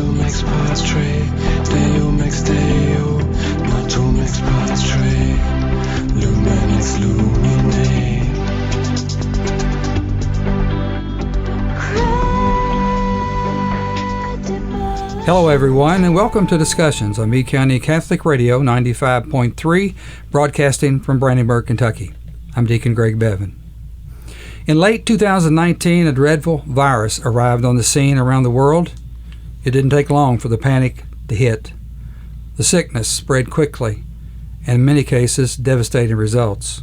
mex pastre, Deo mex Deo, nato mex pastre, lumen ex lumine. Hello everyone, and welcome to Discussions on Meade County Catholic Radio 95.3, broadcasting from Brandenburg, Kentucky. I'm Deacon Greg Bevan. In late 2019, a dreadful virus arrived on the scene around the world. It didn't take long for the panic to hit. The sickness spread quickly, and in many cases, devastating results.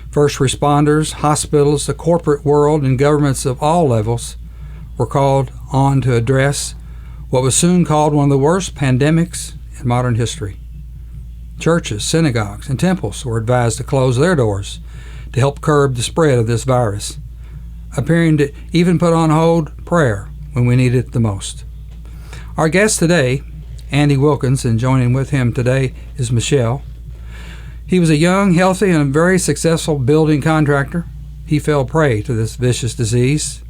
First responders, hospitals, the corporate world, and governments of all levels were called on to address what was soon called one of the worst pandemics in modern history. Churches, synagogues, and temples were advised to close their doors to help curb the spread of this virus, appearing to even put on hold prayer when we needed it the most. Our guest today, Andy Wilkins, and joining with him today is Michelle. He was a young, healthy, and very successful building contractor. He fell prey to this vicious disease,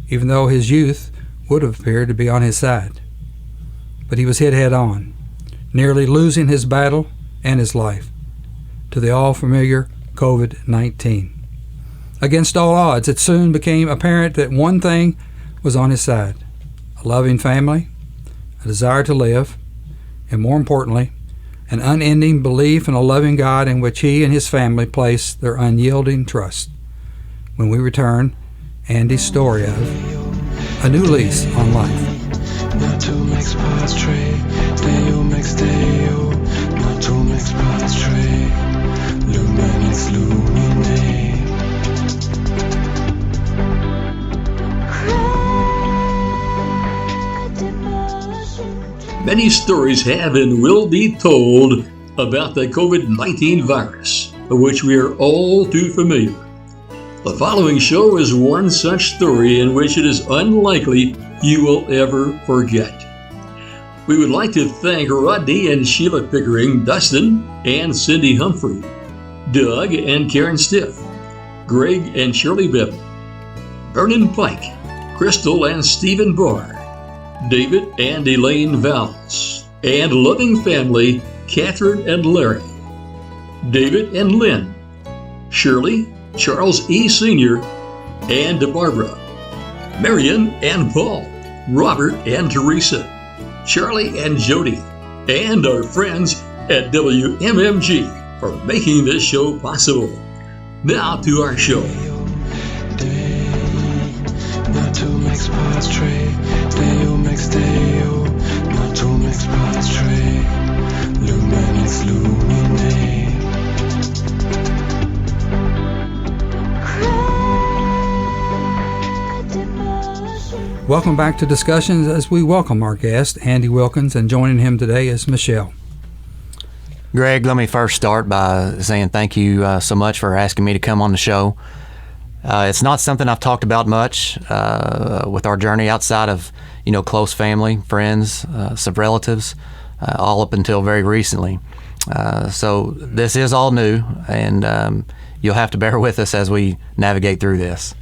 even though his youth would have appeared to be on his side. But he was hit head on, nearly losing his battle and his life to the all-familiar COVID-19. Against all odds, it soon became apparent that one thing was on his side: a loving family, a desire to live, and more importantly, an unending belief in a loving God in which he and his family placed their unyielding trust. When we return, Andy's story of a new lease on life. Nato mex pastre, Deo mex Deo, nato mex pastre, lumen ex lumine. Many stories have and will be told about the COVID-19 virus, of which we are all too familiar. The following show is one such story in which it is unlikely you will ever forget. We would like to thank Rodney and Sheila Pickering, Dustin and Cindy Humphrey, Doug and Karen Stiff, Greg and Shirley Bevan, Vernon Pike, Crystal and Stephen Barr, David and Elaine Valls, and loving family Catherine and Larry, David and Lynn, Shirley, Charles E. Sr., and Barbara, Marion and Paul, Robert and Teresa, Charlie and Jody, and our friends at WMMG for making this show possible. Now to our show. Nato mex pastre, Deo mex Deo, nato mex pastre, lumen ex lumine. Welcome back to Discussions as we welcome our guest, Andy Wilkins, and joining him today is Michelle. Greg, let me first start by saying thank you so much for asking me to come on the show. It's not something I've talked about much with our journey outside of, close family, friends, some relatives, all up until very recently. So this is all new, and you'll have to bear with us as we navigate through this.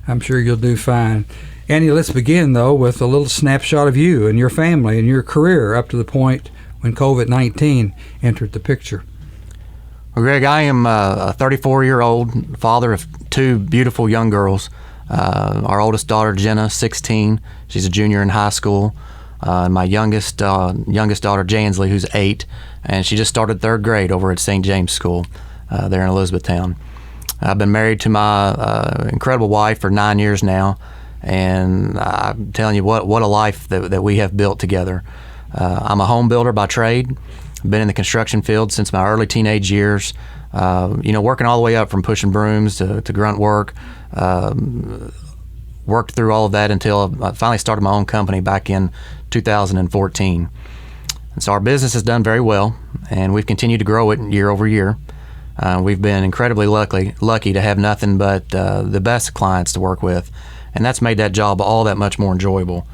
I'm sure you'll do fine. Andy, let's begin, though, with a little snapshot of you and your family and your career up to the point when COVID-19 entered the picture. Well, Greg, I am a 34-year-old father of two beautiful young girls. Our oldest daughter, Jenna, 16. She's a junior in high school. And my youngest daughter, Jansley, who's 8, and she just started 3rd grade over at St. James School there in Elizabethtown. I've been married to my incredible wife for 9 years now, and I'm telling you what a life that we have built together. I'm a home builder by trade. I've been in the construction field since my early teenage years, working all the way up from pushing brooms to grunt work. Worked through all of that until I finally started my own company back in 2014. And so our business has done very well, and we've continued to grow it year over year. We've been incredibly lucky to have nothing but the best clients to work with, and that's made that job all that much more enjoyable.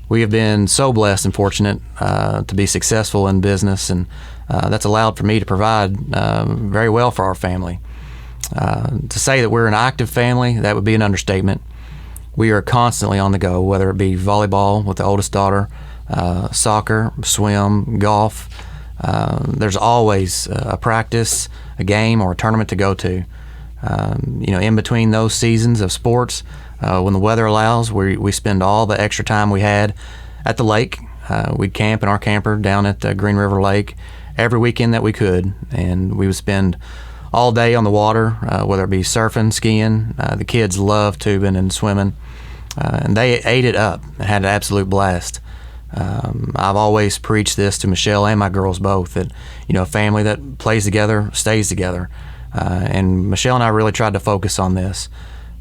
We have been so blessed and fortunate to be successful in business, and that's allowed for me to provide very well for our family. To say that we're an active family, that would be an understatement. we are constantly on the go, whether it be volleyball with the oldest daughter, soccer, swim, golf. There's always a practice, a game, or a tournament to go to. In between those seasons of sports, when the weather allows, we spend all the extra time we had at the lake. We'd camp in our camper down at the Green River Lake every weekend that we could, and we would spend all day on the water, whether it be surfing, skiing. The kids love tubing and swimming, and they ate it up and had an absolute blast. I've always preached this to Michelle and my girls both, that a family that plays together stays together, and Michelle and I really tried to focus on this.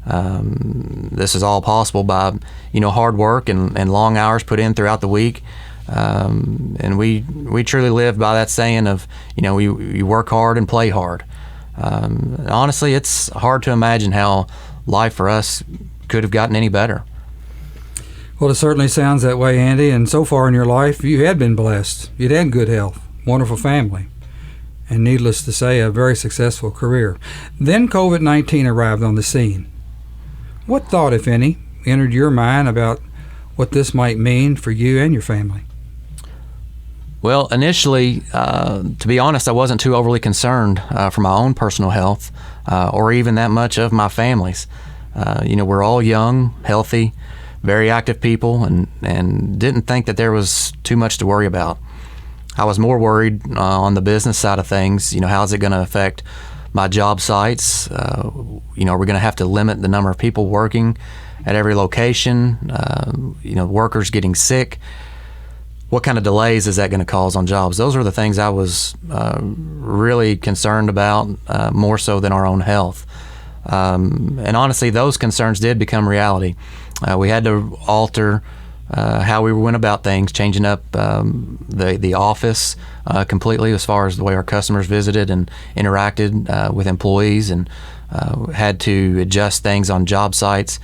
This is all possible by hard work and long hours put in throughout the week, and we truly live by that saying of we work hard and play hard. Honestly, it's hard to imagine how life for us could have gotten any better. Well, it certainly sounds that way, Andy, and so far in your life you had been blessed. You'd had good health, wonderful family, and needless to say, a very successful career. Then COVID-19 arrived on the scene. What thought, if any, entered your mind about what this might mean for you and your family? Well, initially, to be honest, I wasn't too overly concerned for my own personal health or even that much of my family's. We're all young, healthy, very active people, and didn't think that there was too much to worry about. I was more worried on the business side of things. How's it going to affect my job sites? Are we going to have to limit the number of people working at every location? Workers getting sick. What kind of delays is that going to cause on jobs? Those are the things I was really concerned about, more so than our own health. And honestly, those concerns did become reality. We had to alter how we went about things, changing up the office completely as far as the way our customers visited and interacted with employees, and had to adjust things on job sites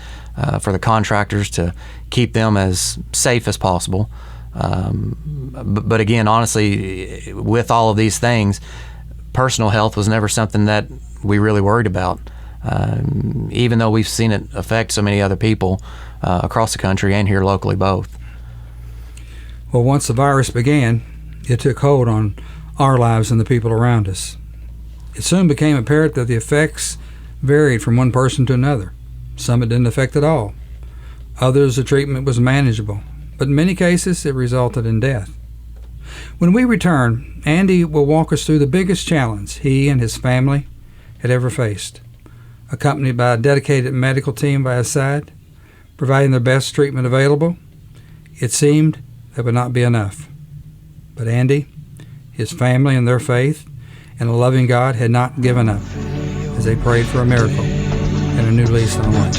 for the contractors to keep them as safe as possible. But again, honestly, with all of these things, personal health was never something that we really worried about. Even though we've seen it affect so many other people across the country and here locally both. Well, once the virus began, it took hold on our lives and the people around us. It soon became apparent that the effects varied from one person to another. Some it didn't affect at all. Others, the treatment was manageable, but in many cases it resulted in death. When we return, Andy will walk us through the biggest challenge he and his family had ever faced. Accompanied by a dedicated medical team by his side, providing the best treatment available, it seemed that would not be enough. But Andy, his family and their faith, and a loving God had not given up as they prayed for a miracle and a new lease on life.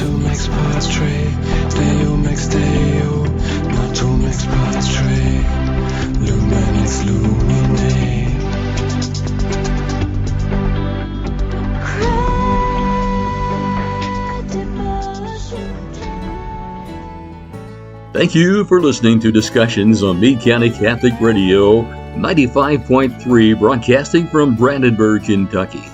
Thank you for listening to Discussions on Meade County Catholic Radio 95.3, broadcasting from Brandenburg, Kentucky.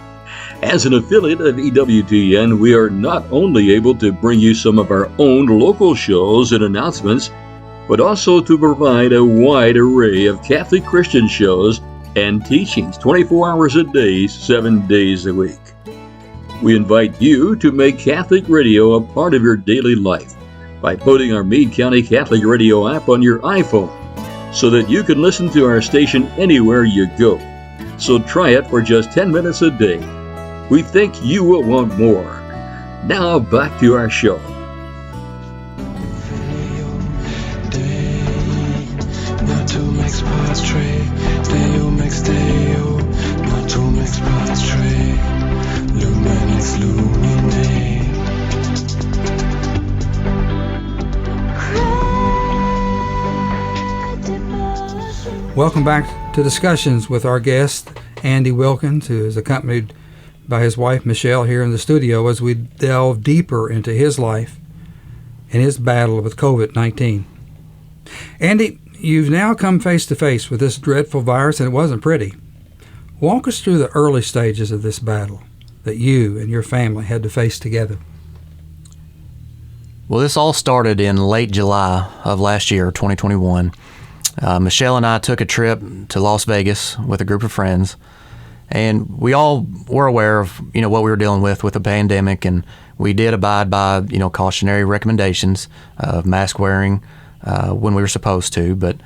As an affiliate of EWTN, we are not only able to bring you some of our own local shows and announcements, but also to provide a wide array of Catholic Christian shows and teachings 24 hours a day, 7 days a week. We invite you to make Catholic radio a part of your daily life by putting our Meade County Catholic Radio app on your iPhone so that you can listen to our station anywhere you go. So try it for just 10 minutes a day. We think you will want more. Now back to our show. Welcome back to Discussions with our guest, Andy Wilkins, who is accompanied by his wife, Michelle, here in the studio as we delve deeper into his life and his battle with COVID-19. Andy, you've now come face to face with this dreadful virus, and it wasn't pretty. Walk us through the early stages of this battle that you and your family had to face together. Well, this all started in late July of last year, 2021. Michelle and I took a trip to Las Vegas with a group of friends, and we all were aware of, what we were dealing with the pandemic, and we did abide by, cautionary recommendations of mask wearing when we were supposed to. But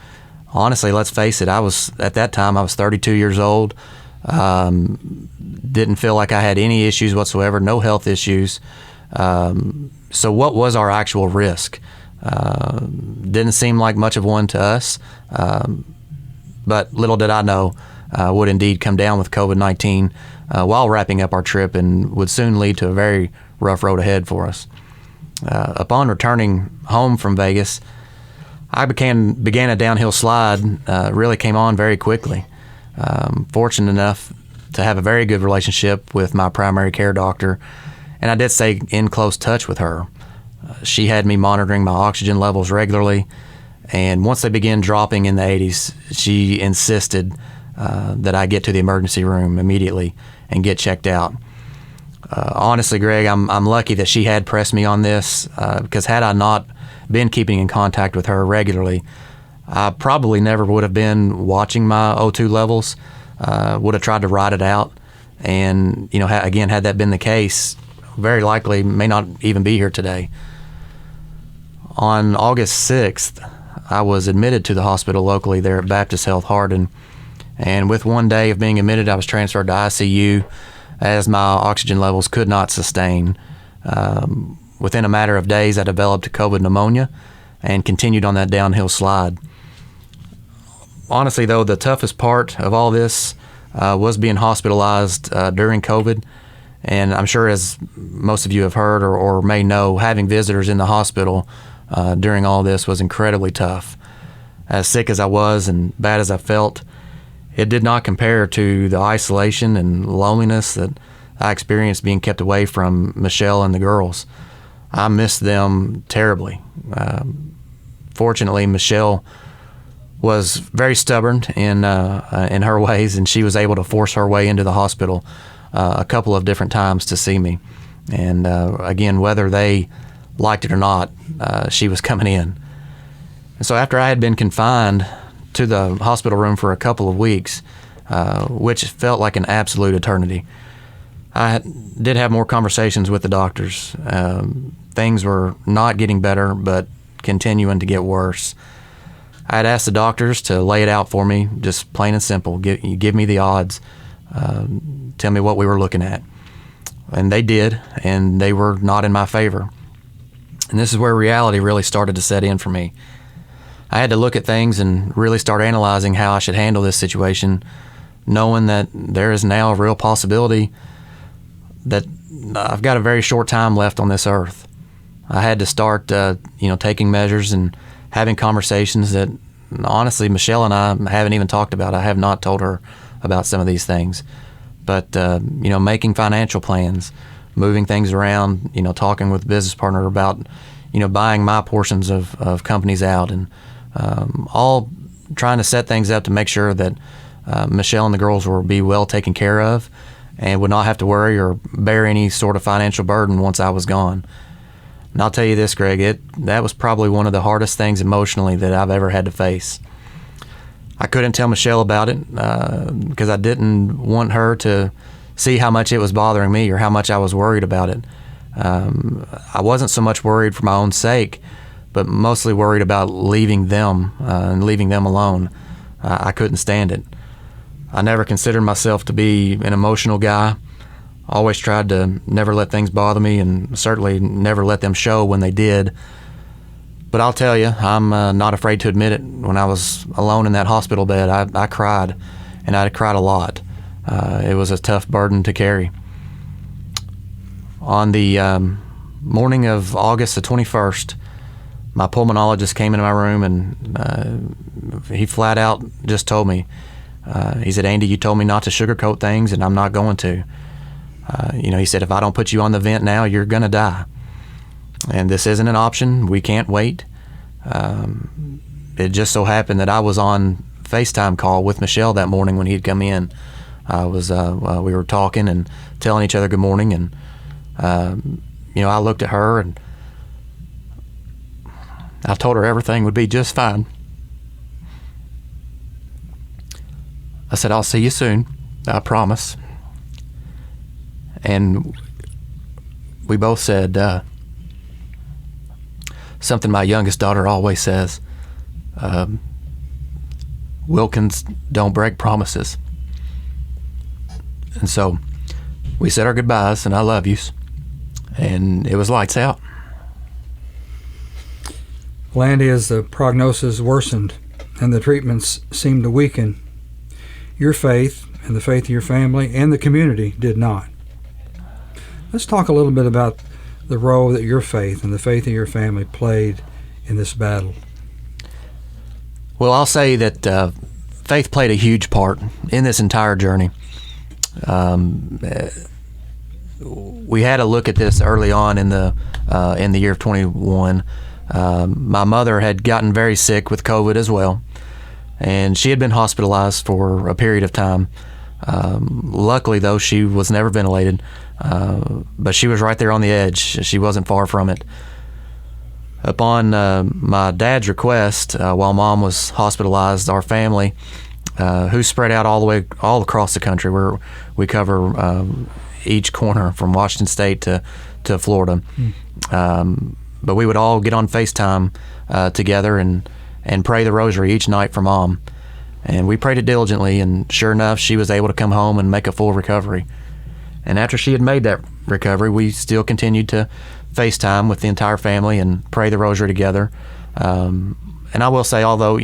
honestly, let's face it, at that time, I was 32 years old, didn't feel like I had any issues whatsoever, no health issues. So what was our actual risk? Didn't seem like much of one to us, but little did I know would indeed come down with COVID-19 while wrapping up our trip, and would soon lead to a very rough road ahead for us. Upon returning home from Vegas, I began a downhill slide, really came on very quickly. Fortunate enough to have a very good relationship with my primary care doctor, and I did stay in close touch with her. She had me monitoring my oxygen levels regularly, and once they began dropping in the 80s, she insisted that I get to the emergency room immediately and get checked out. Honestly, Greg, I'm lucky that she had pressed me on this, because had I not been keeping in contact with her regularly, I probably never would have been watching my O2 levels, would have tried to ride it out. And, again, had that been the case, very likely may not even be here today. On August 6th, I was admitted to the hospital locally there at Baptist Health Hardin. And with one day of being admitted, I was transferred to ICU as my oxygen levels could not sustain. Within a matter of days, I developed COVID pneumonia and continued on that downhill slide. Honestly, though, the toughest part of all this was being hospitalized during COVID. And I'm sure, as most of you have heard or may know, having visitors in the hospital during all this was incredibly tough. As sick as I was and bad as I felt, it did not compare to the isolation and loneliness that I experienced being kept away from Michelle and the girls. I missed them terribly. Fortunately, Michelle was very stubborn in her ways, and she was able to force her way into the hospital a couple of different times to see me. And again, whether they liked it or not, she was coming in. And so after I had been confined to the hospital room for a couple of weeks, which felt like an absolute eternity, I did have more conversations with the doctors. Things were not getting better, but continuing to get worse. I had asked the doctors to lay it out for me, just plain and simple. Give me the odds. Tell me what we were looking at. And they did, and they were not in my favor. And this is where reality really started to set in for me. I had to look at things and really start analyzing how I should handle this situation, knowing that there is now a real possibility that I've got a very short time left on this earth. I had to start, taking measures and having conversations that, honestly, Michelle and I haven't even talked about. I have not told her about some of these things. But, making financial plans, moving things around, talking with a business partner about, buying my portions of companies out, and all trying to set things up to make sure that Michelle and the girls will be well taken care of and would not have to worry or bear any sort of financial burden once I was gone. And I'll tell you this, Greg, that was probably one of the hardest things emotionally that I've ever had to face. I couldn't tell Michelle about it because I didn't want her to see how much it was bothering me or how much I was worried about it. I wasn't so much worried for my own sake, but mostly worried about leaving them and leaving them alone. I couldn't stand it. I never considered myself to be an emotional guy. Always tried to never let things bother me, and certainly never let them show when they did. But I'll tell you, I'm not afraid to admit it. When I was alone in that hospital bed, I cried, and I cried a lot. It was a tough burden to carry. On the morning of August the 21st, my pulmonologist came into my room, and he flat out just told me, he said, "Andy, you told me not to sugarcoat things, and I'm not going to. He said, if I don't put you on the vent now, you're going to die. And this isn't an option. We can't wait." It just so happened that I was on FaceTime call with Michelle that morning when he'd come in. We were talking and telling each other good morning, and I looked at her, and I told her everything would be just fine. I said, I'll see you soon, I promise. And we both said something my youngest daughter always says, Wilkins don't break promises. And so we said our goodbyes and I love yous, and it was lights out. Landy, as the prognosis worsened and the treatments seemed to weaken, your faith and the faith of your family and the community did not. Let's talk a little bit about the role that your faith and the faith of your family played in this battle. Well, I'll say that faith played a huge part in this entire journey. We had a look at this early on in the year of 21. My mother had gotten very sick with COVID as well, and she had been hospitalized for a period of time. Luckily, though, she was never ventilated, but she was right there on the edge. She wasn't far from it. Upon my dad's request, while Mom was hospitalized, our family, who's spread out all across the country, where we cover each corner from Washington State to Florida. But we would all get on FaceTime together and pray the rosary each night for Mom. And we prayed it diligently, and sure enough, she was able to come home and make a full recovery. And after she had made that recovery, we still continued to FaceTime with the entire family and pray the rosary together. And I will say, although,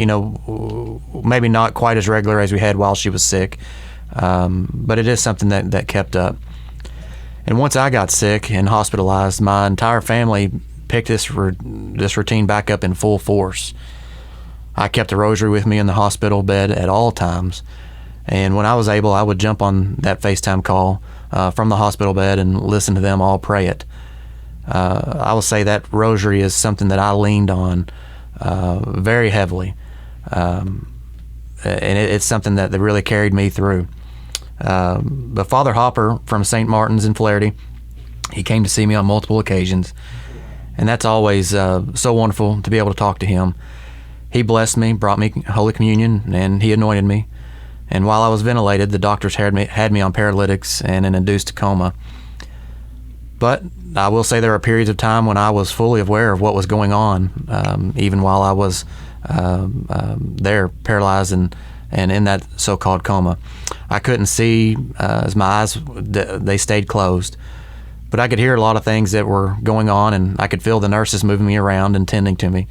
maybe not quite as regular as we had while she was sick, but it is something that kept up. And once I got sick and hospitalized, my entire family picked this routine back up in full force. I kept the rosary with me in the hospital bed at all times. And when I was able, I would jump on that FaceTime call from the hospital bed and listen to them all pray it. I will say that rosary is something that I leaned on very heavily. And it's something that really carried me through. But Father Hopper from St. Martin's in Flaherty, he came to see me on multiple occasions. And that's always so wonderful to be able to talk to him. He blessed me, brought me Holy Communion, and he anointed me. And while I was ventilated, the doctors had me on paralytics and an induced coma. But I will say there are periods of time when I was fully aware of what was going on, even while I was there, paralyzed and in that so-called coma. I couldn't see as my eyes, they stayed closed. But I could hear a lot of things that were going on, and I could feel the nurses moving me around and tending to me.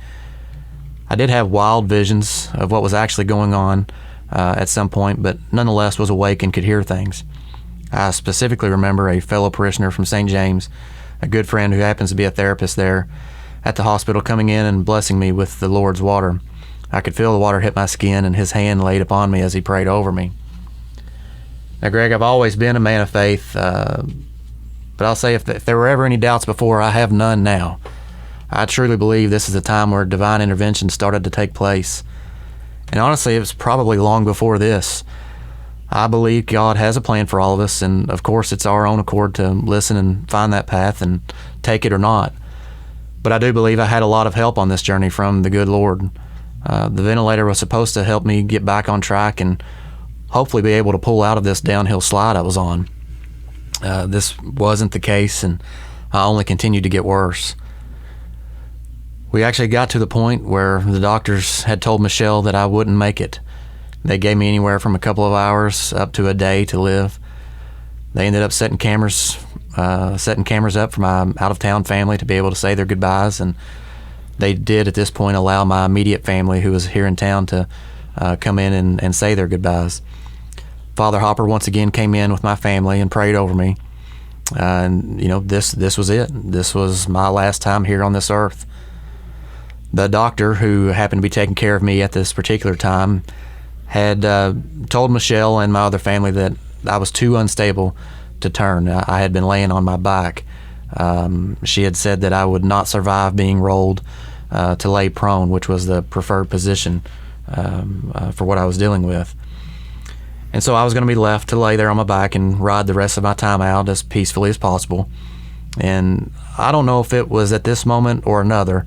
I did have wild visions of what was actually going on at some point, but nonetheless was awake and could hear things. I specifically remember a fellow parishioner from St. James, a good friend who happens to be a therapist there at the hospital, coming in and blessing me with the Lord's water. I could feel the water hit my skin and his hand laid upon me as he prayed over me. Now, Greg, I've always been a man of faith, but I'll say if there were ever any doubts before, I have none now. I truly believe this is a time where divine intervention started to take place. And honestly, it was probably long before this. I believe God has a plan for all of us, and of course it's our own accord to listen and find that path and take it or not. But I do believe I had a lot of help on this journey from the good Lord. The ventilator was supposed to help me get back on track and hopefully be able to pull out of this downhill slide I was on. This wasn't the case, and I only continued to get worse. We actually got to the point where the doctors had told Michelle that I wouldn't make it. They gave me anywhere from a couple of hours up to a day to live. They ended up setting cameras up for my out-of-town family to be able to say their goodbyes, and they did at this point allow my immediate family, who was here in town, to come in and say their goodbyes. Father Hopper once again came in with my family and prayed over me. And this was it. This was my last time here on this earth. The doctor who happened to be taking care of me at this particular time had told Michelle and my other family that I was too unstable to turn. I had been laying on my back. She had said that I would not survive being rolled to lay prone, which was the preferred position for what I was dealing with. And so I was going to be left to lay there on my back and ride the rest of my time out as peacefully as possible. And I don't know if it was at this moment or another,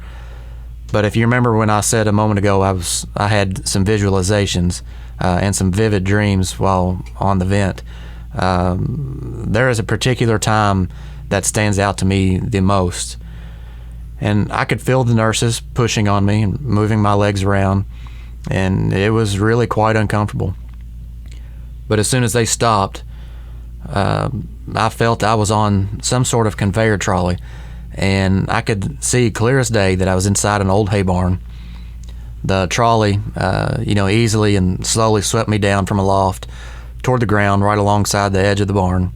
But if you remember when I said a moment ago, I had some visualizations and some vivid dreams while on the vent. There is a particular time that stands out to me the most. And I could feel the nurses pushing on me and moving my legs around, and it was really quite uncomfortable. But as soon as they stopped, I felt I was on some sort of conveyor trolley, and I could see clear as day that I was inside an old hay barn. The trolley, easily and slowly swept me down from aloft toward the ground right alongside the edge of the barn.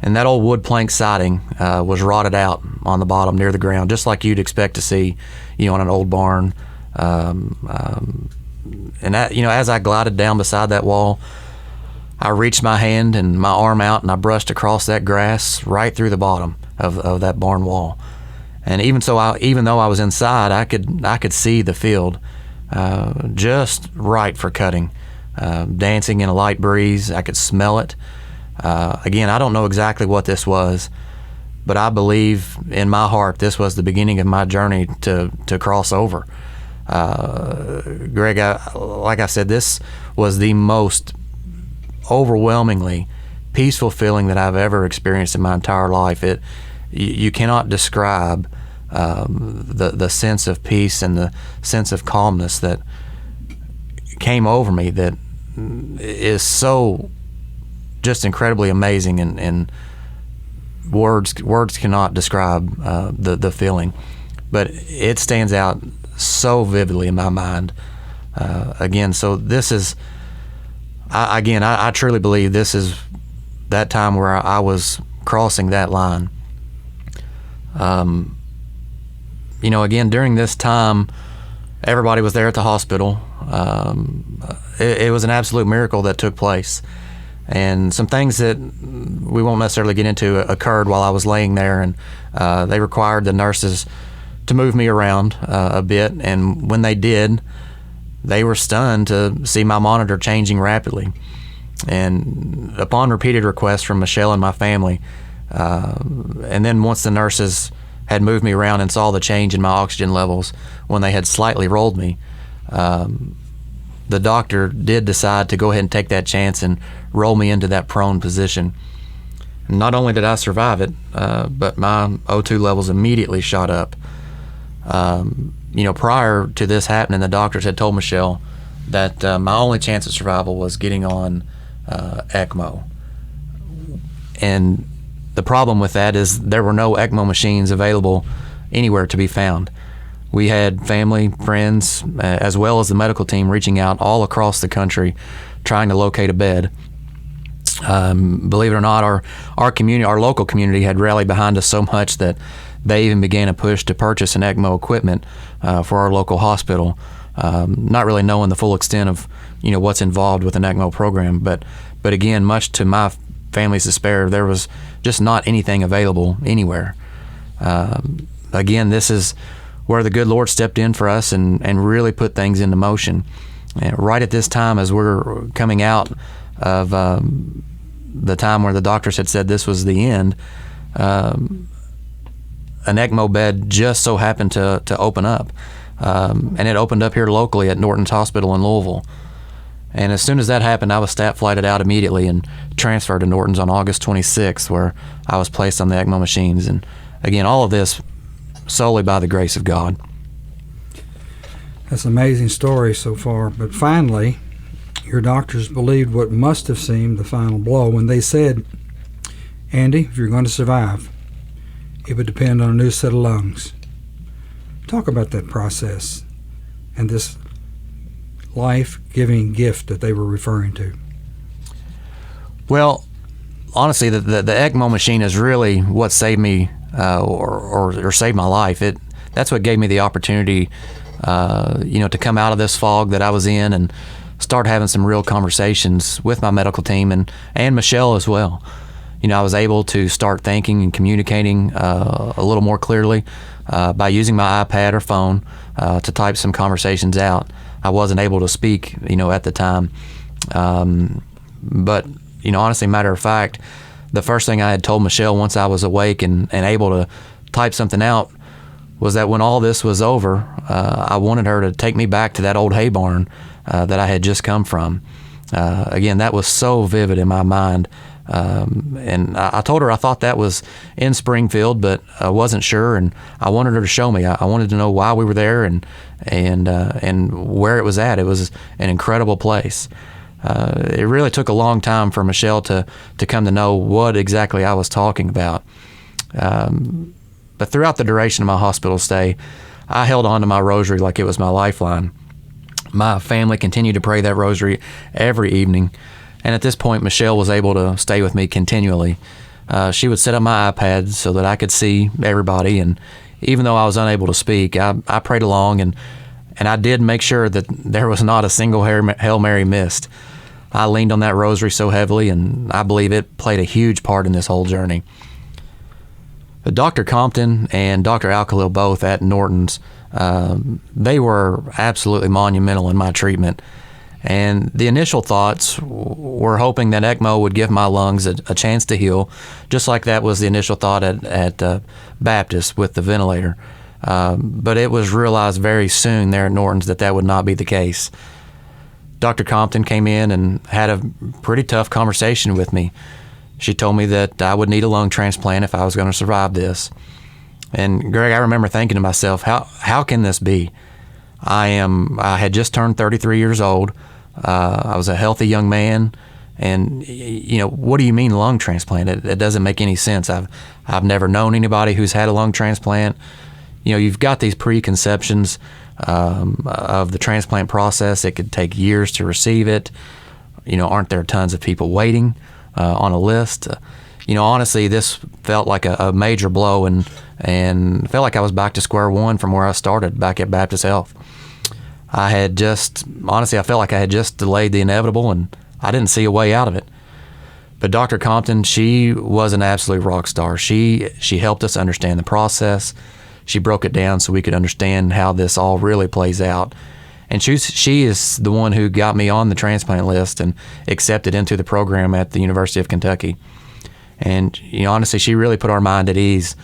And that old wood plank siding was rotted out on the bottom near the ground, just like you'd expect to see, on an old barn. And that, as I glided down beside that wall, I reached my hand and my arm out, and I brushed across that grass right through the bottom of that barn wall. And even though I was inside, I could see the field, just right for cutting, dancing in a light breeze. I could smell it. Again, I don't know exactly what this was, but I believe in my heart this was the beginning of my journey to cross over. Greg, like I said, this was the most overwhelmingly peaceful feeling that I've ever experienced in my entire life. You cannot describe the sense of peace and the sense of calmness that came over me that is so just incredibly amazing, and words cannot describe the feeling, but it stands out so vividly in my mind. Again, so this is, I truly believe this is that time where I was crossing that line. Again, during this time, everybody was there at the hospital. It was an absolute miracle that took place. And some things that we won't necessarily get into occurred while I was laying there, and they required the nurses to move me around a bit. And when they did, they were stunned to see my monitor changing rapidly. And upon repeated requests from Michelle and my family, and then once the nurses had moved me around and saw the change in my oxygen levels when they had slightly rolled me, the doctor did decide to go ahead and take that chance and roll me into that prone position. Not only did I survive it, but my O2 levels immediately shot up. Prior to this happening, the doctors had told Michelle that my only chance of survival was getting on ECMO. And the problem with that is there were no ECMO machines available anywhere to be found. We had family, friends, as well as the medical team reaching out all across the country trying to locate a bed. Believe it or not, our community, our local community, had rallied behind us so much that they even began a push to purchase an ECMO equipment for our local hospital, not really knowing the full extent of what's involved with an ECMO program. But again, much to my family's despair, there was just not anything available anywhere. Again, this is where the good Lord stepped in for us and really put things into motion. And right at this time, as we're coming out of the time where the doctors had said this was the end, an ECMO bed just so happened to open up. And it opened up here locally at Norton's Hospital in Louisville. And as soon as that happened, I was staff flighted out immediately and transferred to Norton's on August 26th, where I was placed on the ECMO machines. And again, all of this solely by the grace of God. That's an amazing story so far. But finally, your doctors believed what must have seemed the final blow when they said, Andy, if you're going to survive, it would depend on a new set of lungs. Talk about that process and this life-giving gift that they were referring to. Well, honestly, the ECMO machine is really what saved me or saved my life. That's what gave me the opportunity, to come out of this fog that I was in and start having some real conversations with my medical team and Michelle as well. I was able to start thinking and communicating a little more clearly by using my iPad or phone to type some conversations out. I wasn't able to speak, at the time. But, honestly, matter of fact, the first thing I had told Michelle once I was awake and able to type something out was that when all this was over, I wanted her to take me back to that old hay barn that I had just come from. Again, that was so vivid in my mind. And I told her I thought that was in Springfield, but I wasn't sure, and I wanted her to show me. I wanted to know why we were there and where it was at. It was an incredible place. It really took a long time for Michelle to come to know what exactly I was talking about. But throughout the duration of my hospital stay, I held on to my rosary like it was my lifeline. My family continued to pray that rosary every evening, and at this point, Michelle was able to stay with me continually. She would set up my iPad so that I could see everybody, and even though I was unable to speak, I prayed along, and I did make sure that there was not a single Hail Mary missed. I leaned on that rosary so heavily, and I believe it played a huge part in this whole journey. But Dr. Compton and Dr. Alkalil, both at Norton's, they were absolutely monumental in my treatment. And the initial thoughts were hoping that ECMO would give my lungs a chance to heal, just like that was the initial thought at Baptist with the ventilator. But it was realized very soon there at Norton's that would not be the case. Dr. Compton came in and had a pretty tough conversation with me. She told me that I would need a lung transplant if I was going to survive this. And Greg, I remember thinking to myself, how can this be? I had just turned 33 years old. I was a healthy young man, and what do you mean lung transplant? It doesn't make any sense. I've never known anybody who's had a lung transplant. You've got these preconceptions of the transplant process. It could take years to receive it. Aren't there tons of people waiting on a list? Honestly, this felt like a major blow, and felt like I was back to square one from where I started back at Baptist Health. I felt like I had just delayed the inevitable, and I didn't see a way out of it. But Dr. Compton, she was an absolute rock star. She helped us understand the process. She broke it down so we could understand how this all really plays out. And she is the one who got me on the transplant list and accepted into the program at the University of Kentucky. And honestly, she really put our mind at ease,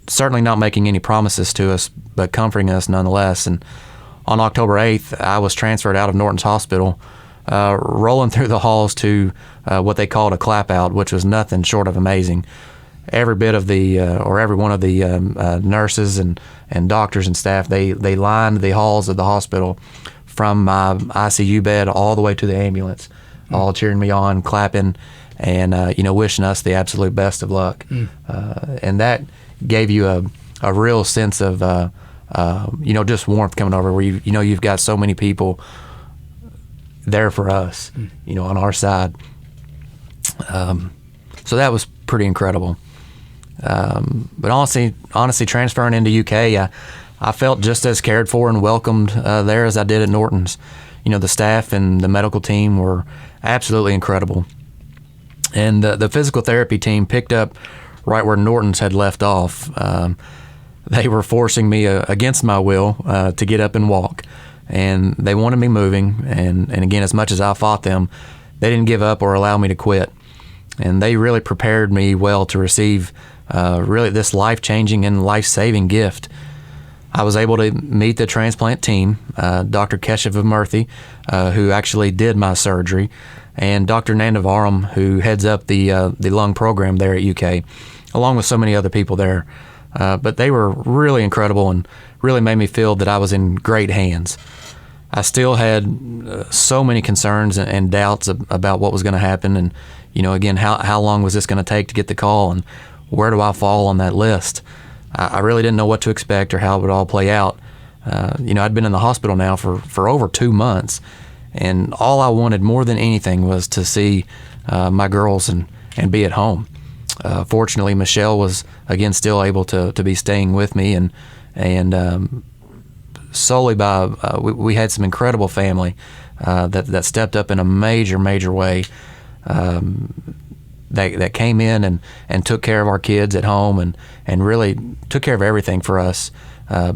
certainly not making any promises to us, but comforting us nonetheless. And on October 8th, I was transferred out of Norton's Hospital, rolling through the halls to what they called a clap out, which was nothing short of amazing. Every bit of every one of the nurses and doctors and staff, they lined the halls of the hospital from my ICU bed all the way to the ambulance, all cheering me on, clapping, and wishing us the absolute best of luck. And that gave you a real sense of just warmth coming over, where you've got so many people there for us, on our side. So that was pretty incredible. But honestly, transferring into UK, I felt just as cared for and welcomed there as I did at Norton's. The staff and the medical team were absolutely incredible. And the physical therapy team picked up right where Norton's had left off. They were forcing me against my will to get up and walk. And they wanted me moving. And again, as much as I fought them, they didn't give up or allow me to quit. And they really prepared me well to receive really this life-changing and life-saving gift. I was able to meet the transplant team, Dr. Keshav Murthy, who actually did my surgery, and Dr. Nandavaram, who heads up the lung program there at UK, along with so many other people there. But they were really incredible and really made me feel that I was in great hands. I still had so many concerns and doubts about what was going to happen, and again, how long was this going to take to get the call, and where do I fall on that list? I really didn't know what to expect or how it would all play out. I'd been in the hospital now for over 2 months, and all I wanted more than anything was to see my girls and be at home. Fortunately, Michelle was again still able to be staying with me, and solely by we had some incredible family that stepped up in a major way. That came in and took care of our kids at home and really took care of everything for us,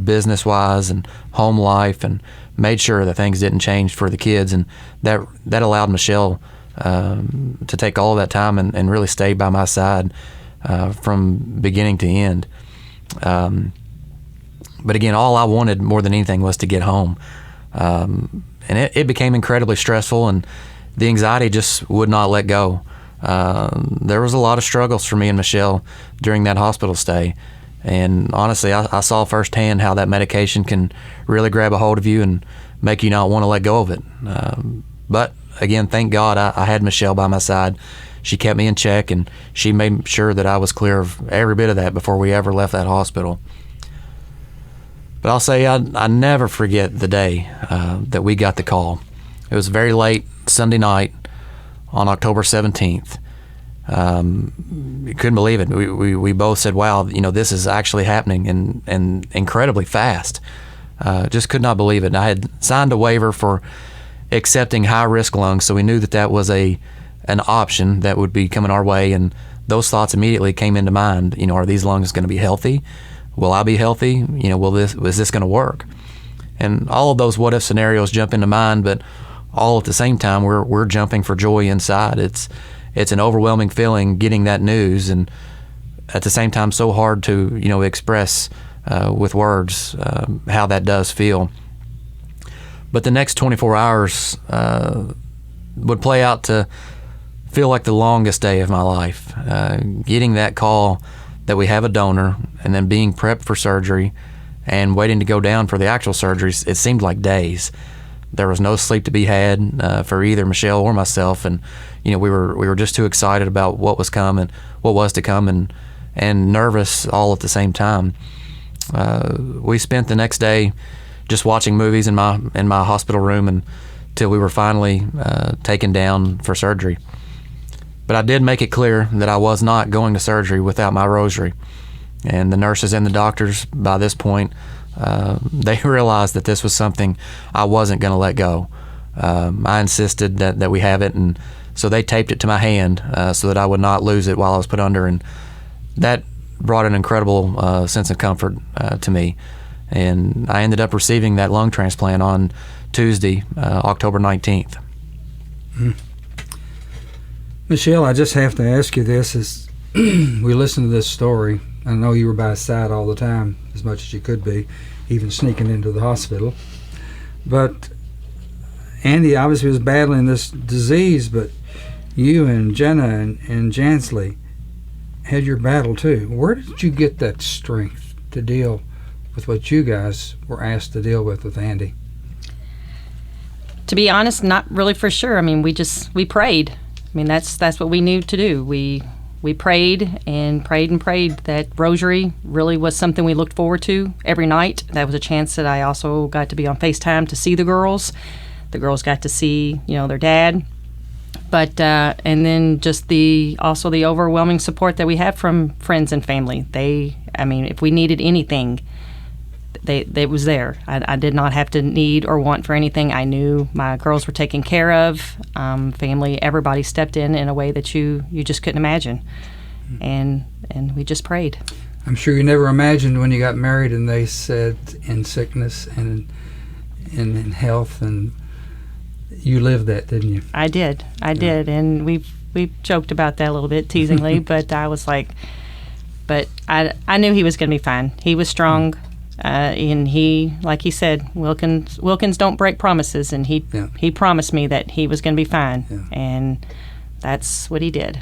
business-wise and home life, and made sure that things didn't change for the kids. And that allowed Michelle to take all of that time and really stay by my side from beginning to end. But again, all I wanted more than anything was to get home. And it became incredibly stressful, and the anxiety just would not let go. There was a lot of struggles for me and Michelle during that hospital stay. And honestly, I saw firsthand how that medication can really grab a hold of you and make you not want to let go of it. But again, thank God I had Michelle by my side. She kept me in check, and she made sure that I was clear of every bit of that before we ever left that hospital. But I'll say I never forget the day that we got the call. It was very late Sunday night on October 17th. You couldn't believe it. We both said, wow, this is actually happening and incredibly fast. Just could not believe it. And I had signed a waiver for accepting high-risk lungs, so we knew that was an option that would be coming our way, and those thoughts immediately came into mind. Are these lungs going to be healthy? Will I be healthy? Is this going to work? And all of those what-if scenarios jump into mind, but all at the same time, we're jumping for joy inside. It's an overwhelming feeling getting that news, and at the same time, so hard to express with words how that does feel. But the next 24 hours would play out to feel like the longest day of my life. Getting that call that we have a donor, and then being prepped for surgery and waiting to go down for the actual surgeries, it seemed like days. There was no sleep to be had for either Michelle or myself, and we were just too excited about what was coming, what was to come, and nervous all at the same time. We spent the next day just watching movies in my hospital room until we were finally taken down for surgery. But I did make it clear that I was not going to surgery without my rosary. And the nurses and the doctors, by this point, they realized that this was something I wasn't going to let go. I insisted that we have it, and so they taped it to my hand so that I would not lose it while I was put under. And that brought an incredible sense of comfort to me. And I ended up receiving that lung transplant on Tuesday, October 19th. Michelle, I just have to ask you this as we listen to this story. I know you were by his side all the time, as much as you could be, even sneaking into the hospital. But Andy obviously was battling this disease, but you and Jenna and Jansley had your battle too. Where did you get that strength to deal with what you guys were asked to deal with Andy? To be honest, not really for sure. I mean, we prayed. I mean, that's what we knew to do. We prayed and prayed and prayed. That rosary really was something we looked forward to every night. That was a chance that I also got to be on FaceTime to see the girls. The girls got to see, their dad. But and then just the overwhelming support that we have from friends and family. If we needed anything, they was there. I did not have to need or want for anything. I knew my girls were taken care of. Family, everybody stepped in a way that you just couldn't imagine. And we just prayed. I'm sure you never imagined when you got married and they said in sickness and in health, and you lived that, didn't you? I did, and we joked about that a little bit teasingly, but I was like, but I knew he was going to be fine. He was strong. And he, like he said, Wilkins don't break promises, and he promised me that he was going to be fine, and that's what he did.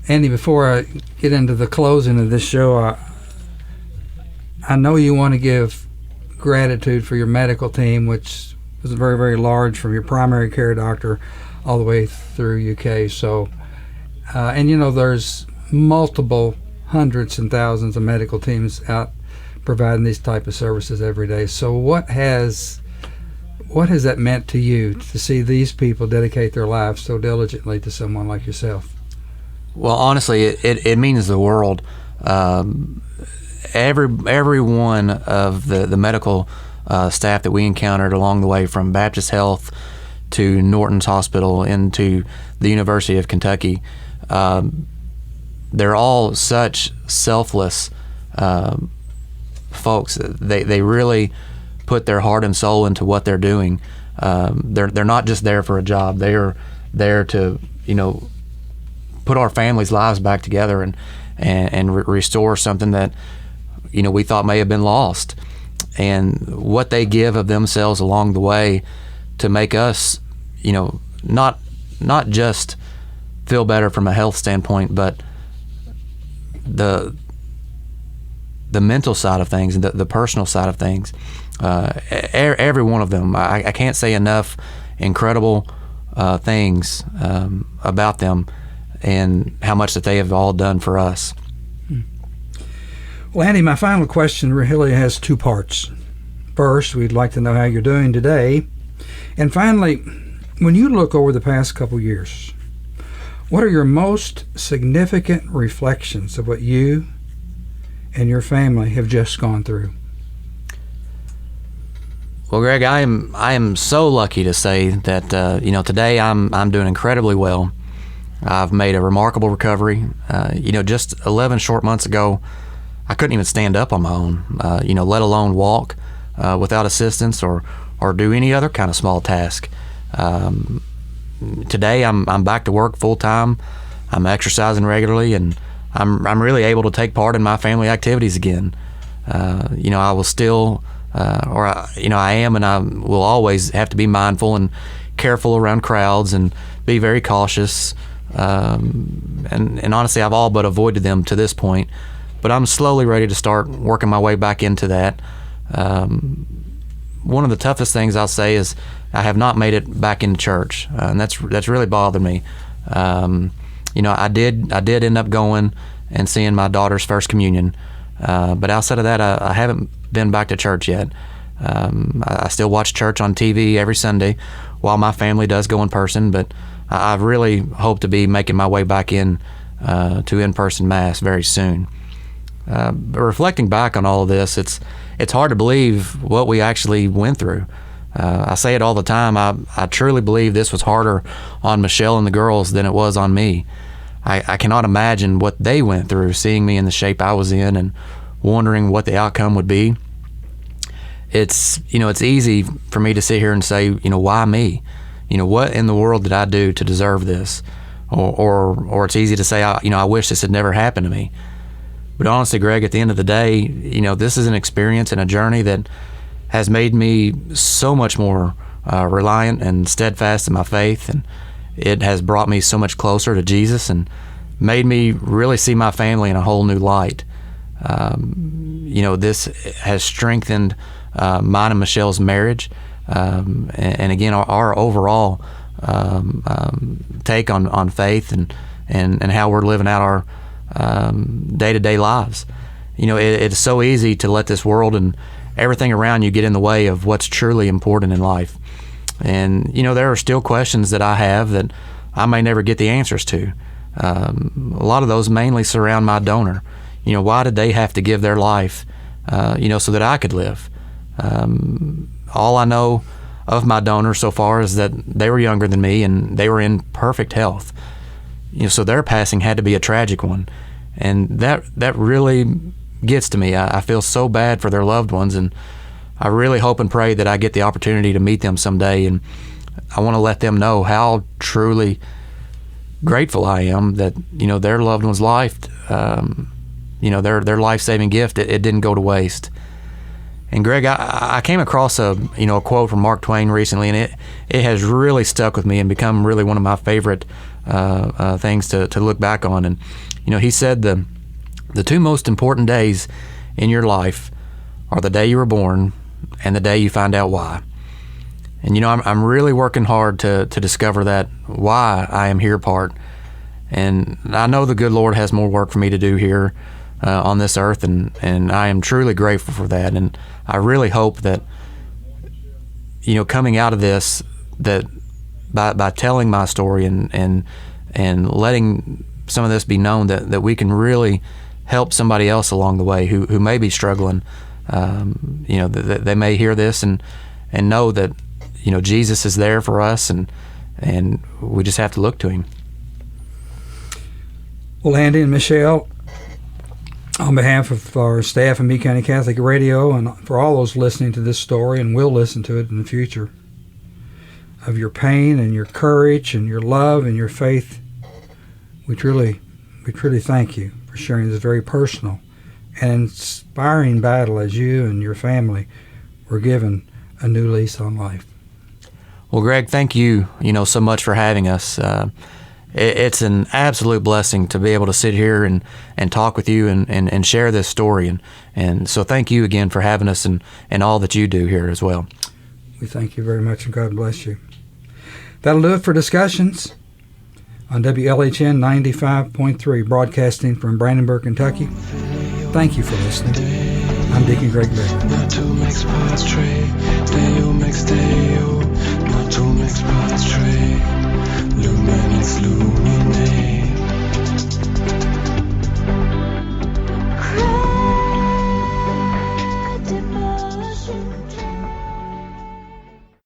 Andy, before I get into the closing of this show, I know you want to give gratitude for your medical team, which was very, very large, from your primary care doctor all the way through UK. So, and there's multiple hundreds and thousands of medical teams out providing these type of services every day. So what has that meant to you to see these people dedicate their lives so diligently to someone like yourself? Well, honestly, it means the world. Every one of the medical staff that we encountered along the way, from Baptist Health to Norton's Hospital into the University of Kentucky, they're all such selfless folks. They really put their heart and soul into what they're doing. They're not just there for a job. They are there to put our families' lives back together and restore something that we thought may have been lost, and what they give of themselves along the way to make us, not just feel better from a health standpoint, but the mental side of things and the personal side of things. Every one of them, I can't say enough incredible things about them and how much that they have all done for us. Well, Andy, my final question really has two parts. First, we'd like to know how you're doing today. And finally, when you look over the past couple years, what are your most significant reflections of what you and your family have just gone through? Well, Greg, I am so lucky to say that today I'm doing incredibly well. I've made a remarkable recovery. Just 11 short months ago, I couldn't even stand up on my own, let alone walk without assistance or do any other kind of small task. Today I'm back to work full time. I'm exercising regularly, and I'm really able to take part in my family activities again. I will still, I am, and I will always have to be mindful and careful around crowds and be very cautious. And honestly, I've all but avoided them to this point. But I'm slowly ready to start working my way back into that. One of the toughest things I'll say is I have not made it back into church, and that's really bothered me. I did end up going and seeing my daughter's first communion, but outside of that, I haven't been back to church yet. I still watch church on TV every Sunday, while my family does go in person. But I really hope to be making my way back in to in-person Mass very soon. But reflecting back on all of this, it's hard to believe what we actually went through. I say it all the time. I truly believe this was harder on Michelle and the girls than it was on me. I cannot imagine what they went through, seeing me in the shape I was in and wondering what the outcome would be. It's easy for me to sit here and say, why me? What in the world did I do to deserve this? Or it's easy to say, I wish this had never happened to me. But honestly, Greg, at the end of the day, this is an experience and a journey that has made me so much more reliant and steadfast in my faith, and it has brought me so much closer to Jesus and made me really see my family in a whole new light. This has strengthened mine and Michelle's marriage, and again, our overall take on faith and how we're living out our day-to-day lives. It's so easy to let this world and everything around you get in the way of what's truly important in life. And there are still questions that I have that I may never get the answers to. A lot of those mainly surround my donor. Why did they have to give their life so that I could live? All I know of my donor so far is that they were younger than me and they were in perfect health. So their passing had to be a tragic one, and that really gets to me. I feel so bad for their loved ones, and I really hope and pray that I get the opportunity to meet them someday, and I want to let them know how truly grateful I am that their loved one's life, their life-saving gift, it didn't go to waste. And Greg, I came across a quote from Mark Twain recently, and it has really stuck with me and become really one of my favorite things to look back on. And he said the two most important days in your life are the day you were born and the day you find out why. And I'm really working hard to discover that why I am here part. And I know the good Lord has more work for me to do here on this earth, and I am truly grateful for that. And I really hope that coming out of this, that by telling my story and letting some of this be known, that we can really help somebody else along the way who may be struggling. That they may hear this and know that Jesus is there for us, and we just have to look to him. Well, Andy and Michelle, on behalf of our staff at Meade County Catholic Radio, and for all those listening to this story and will listen to it in the future, of your pain and your courage and your love and your faith, we truly thank you for sharing this very personal an inspiring battle as you and your family were given a new lease on life. Well, Greg, thank you, so much for having us. It's an absolute blessing to be able to sit here and talk with you and share this story. And so thank you again for having us and all that you do here as well. We thank you very much, and God bless you. That'll do it for Discussions on WLHN 95.3, broadcasting from Brandenburg, Kentucky. Thank you for listening. I'm Deacon Greg Beck. Not to mix parts trade, Deo mix Deo. Not to mix parts trade.